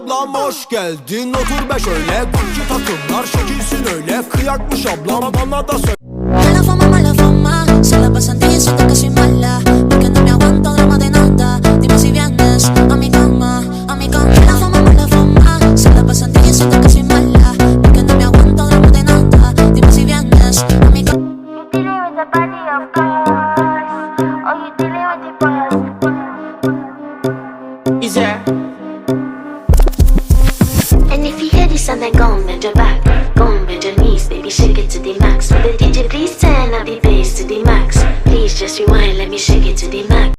ablam hoş geldin. Otur be şöyle, Gucci takımlar şekilsin öyle. Kıyakmış ablam bana da söyle. Mala fama, se la pasan diciendo que soy mala, porque no me aguanto drama de nada. Dime si vienes a mi cama, a mi cama. Mala fama, se la pasan diciendo que soy mala, porque no me aguanto drama de nada. Dime si vienes a mi cama. You dealing with the body of course, or you dealing with the boss. Easy. And if you hear this and then go and bend your back, go and bend your knees, baby, shake it to the max. With the DJ, please turn up the bass to the max. Please just rewind, let me shake it to the max.